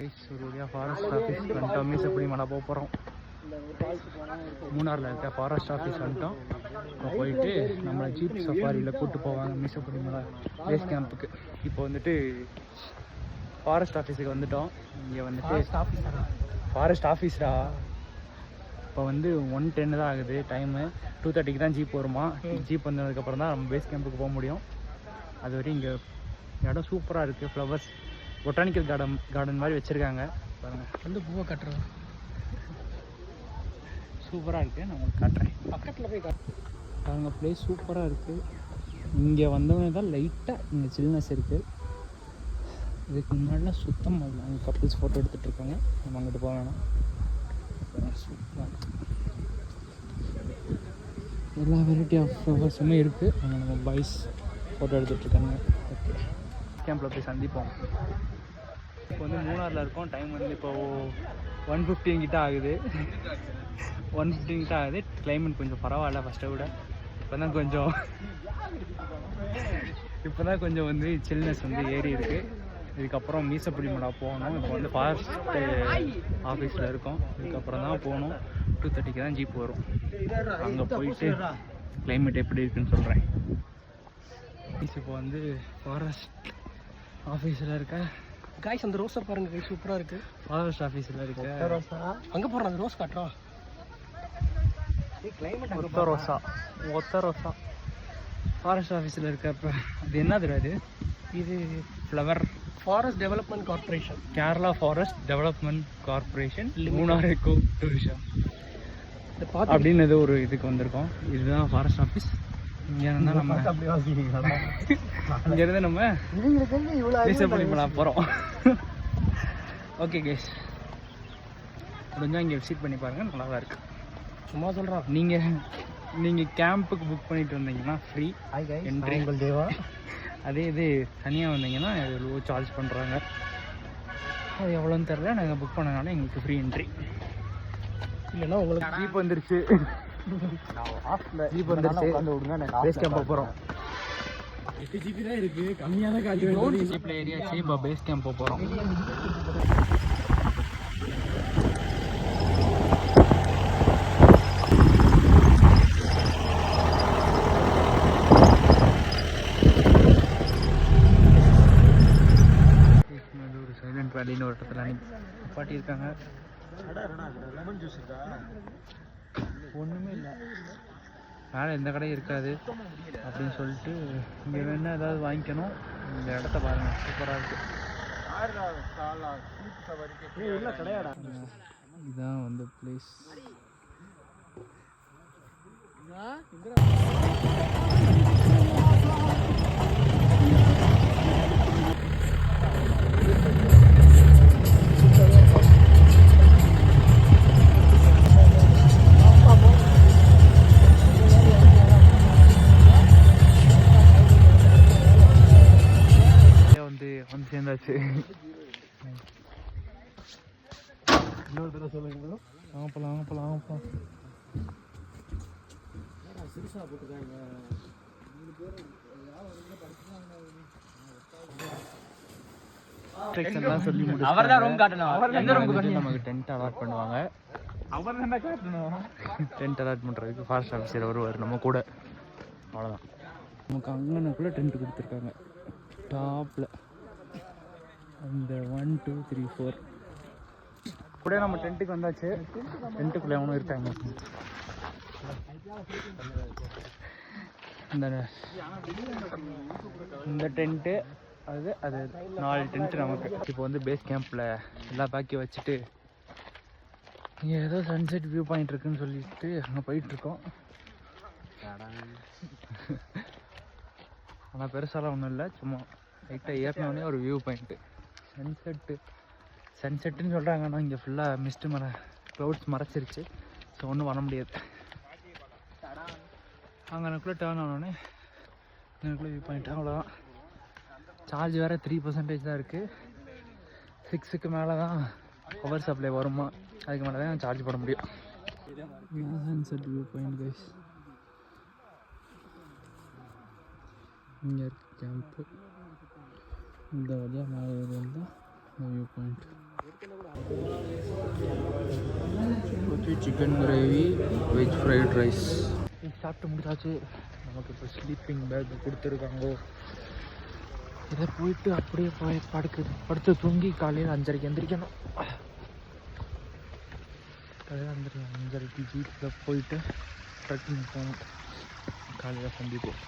ஒரு வழியாக forest office வந்துட்டோம். மீசப்படி மலை போக போகிறோம். மூணாரில் இருக்க ஃபாரஸ்ட் ஆஃபீஸ் வந்துட்டோம். இப்போ போயிட்டு நம்மளை ஜீப் சஃபாரியில் கூப்பிட்டு போவாங்க மீசப்படி மலை பேஸ் கேம்புக்கு. இப்போ வந்துட்டு ஃபாரஸ்ட் ஆஃபீஸுக்கு வந்துட்டோம். இங்கே வந்துட்டு ஃபாரஸ்ட் ஆஃபீஸ்டா. இப்போ வந்து 1:10 தான் ஆகுது டைமு. 2:30க்கு தான் ஜீப் வருமா. ஜீப் வந்ததுக்கப்புறம் தான் நம்ம பேஸ் கேம்புக்கு போக முடியும். அது வரையும் இங்கே இடம் சூப்பராக இருக்குது. ஃப்ளவர்ஸ் பொட்டானிக்கல் கார்டன் மாதிரி வச்சுருக்காங்க பாருங்கள். வந்து பூவை கட்டுறோம். சூப்பராக இருக்குது. நான் உங்களுக்கு காட்டுறேன். பக்கத்தில் போய் பாருங்கள். பிளேஸ் சூப்பராக இருக்குது. இங்கே வந்தவொடனே தான் லைட்டாக இங்கே சில்னஸ் இருக்குது. இதுக்கு முன்னாடிலாம் சுத்தமாக இல்லை. அங்கே கப்புள்ஸ் ஃபோட்டோ எடுத்துகிட்டு இருக்காங்க. நம்ம அங்கிட்டு போக வேணாம். சூப்பராக எல்லா வெரைட்டி ஆஃப் ஃப்ளவர்ஸுமே இருக்குது. அங்கே நம்ம பாய்ஸ் ஃபோட்டோ எடுத்துகிட்ருக்காங்க. ஓகே, கேம்பில் போய் சந்திப்போம். இப்போ வந்து மூணாரில் இருக்கோம். டைம் வந்து இப்போது 1:15 கிட்ட ஆகுது. 1:15 கிட்ட ஆகுது. கிளைமேட் கொஞ்சம் பரவாயில்ல ஃபஸ்ட்டை விட. இப்போ தான் கொஞ்சம் வந்து சில்னஸ் வந்து ஏறி இருக்குது. இதுக்கப்புறம் மீசப்படி மலை போகணும். இப்போ வந்து ஃபாரஸ்ட் ஆஃபீஸில் இருக்கோம். இதுக்கப்புறம் தான் போகணும். 2:30க்கு தான் ஜீப் வரும். அங்கே போயிட்டு கிளைமேட் எப்படி இருக்குன்னு சொல்கிறேன். இப்போ வந்து ஃபாரஸ்ட் ஆஃபீஸில் இருக்க காய்ஸ் அந்த ரோஸை பாருங்கள். கை சூப்பராக இருக்குது. ஃபாரஸ்ட் ஆஃபீஸில் இருக்க ரோஸா. அங்கே போகிறோம். அந்த ரோஸ் காட்டுறோம். கிளைமேட் ஒத்த ரோஸா ஃபாரஸ்ட் ஆஃபீஸில் இருக்கப்போ அது என்ன தெரியாது. இது flower forest development corporation, Kerala forest development corporation, Munnar echo tourism அப்படின்னு ஏதோ ஒரு இதுக்கு வந்திருக்கோம். இதுதான் ஃபாரஸ்ட் ஆஃபீஸ். இங்கேருந்து நம்ம மீசப்படி மலை போகிறோம். ஓகே கேஸ், முடிஞ்சால் இங்கே விசிட் பண்ணி பாருங்கள். நல்லா தான் இருக்குது. சும்மா சொல்கிறோம். நீங்கள் கேம்புக்கு புக் பண்ணிட்டு வந்தீங்கன்னா ஃப்ரீ என்ட்ரி. தேவா அதே இது தனியாக வந்தீங்கன்னா எவ்வளோ சார்ஜ் பண்ணுறாங்க. அது எவ்வளோன்னு தெரில. நாங்கள் புக் பண்ணனால எங்களுக்கு ஃப்ரீ என்ட்ரி. இல்லைன்னா உங்களுக்கு ஜீப் வந்துருச்சு. ஜீப் வந்துருச்சு. பேஸ் கேம்ப் போகிறோம். 8 ஜிபி தான் இருக்குது. கம்மியாக தான் காட்டு. ஜீப்பில் ஏரியாச்சு. இப்போ பேஸ் கேம்ப் போகிறோம். சைலண்ட் வேலின்னு ஒரு இடத்துல நிப்பாட்டியிருக்காங்க. ஒன்றுமே இல்லை, மேலே எந்த கடையும் இருக்காது அப்படின்னு சொல்லிட்டு இங்கே வேணால் ஏதாவது வாங்கிக்கணும். இந்த இடத்த பாருங்கள், சூப்பராக இருக்குது. இதுதான் வந்து பிளேஸ். சேர்ந்தாச்சு. இன்னொரு தடவை சொல்லுங்க. வாங்கப்பலாம். சிறுசா போட்டுருக்காங்க. சொல்லி நமக்கு டென்ட் அலாட் பண்ணுவாங்க. டென்ட் அலாட் பண்ணுறதுக்கு ஃபாரஸ்ட் ஆஃபீஸர் வருவார் நம்ம கூட. அவ்வளோதான். நமக்கு அங்கனக்குள்ளே டென்ட் கொடுத்துருக்காங்க. டாப்பில் அந்த 1 2 3 4 கூட நம்ம டென்ட்டுக்கு வந்தாச்சு. டென்ட்டுக்குள்ளே எவனும் இருக்காங்க. இந்த டென்ட்டு அது 4 டென்ட்டு நமக்கு. இப்போ வந்து பேஸ் கேம்பில் எல்லா பேக்கையும் வச்சுட்டு இங்கே ஏதோ சன்செட் வியூ பாயிண்ட் இருக்குன்னு சொல்லிட்டு அங்கே போயிட்டுருக்கோம். ஆனால் பெருசாலாம் ஒன்றும் இல்லை, சும்மா லைட்டாக ஏறினோடனே ஒரு வியூ பாயிண்ட்டு. சன்செட்டுன்னு சொல்கிறாங்க. ஆனால் இங்கே ஃபுல்லாக மிஸ்ட்டு க்ளவுட்ஸ் மறைச்சிருச்சு. ஸோ ஒன்றும் பண்ண முடியாது. அங்கே எனக்குள்ளே டேர்ன் ஆனோடனே எனக்குள்ளே வியூ பாயிண்ட். அவ்வளோதான். சார்ஜ் வேறு 3% தான் இருக்குது. 6க்கு மேலே தான் பவர் சப்ளை வருமா. அதுக்கு மேலே தான் சார்ஜ் போட முடியும். Sunset view point guys. இங்கே இருக்குது கேம்ப்பு. இந்த வழியாக மேலே ஏறி வந்தால் view point. Chicken gravy veg fried rice சாப்பிட்டு முடிச்சாச்சு. நமக்கு இப்போ ஸ்லீப்பிங் பேக் கொடுத்துருக்காங்க. இதை போயிட்டு அப்படியே படுத்து தூங்கி காலையில் 5:30 எந்திரிக்கணும். காலையில் 5:30 ஜீப்பில் போயிட்டு ட்ரெக்கிங் போகணும். காலையில் சந்திப்போம்.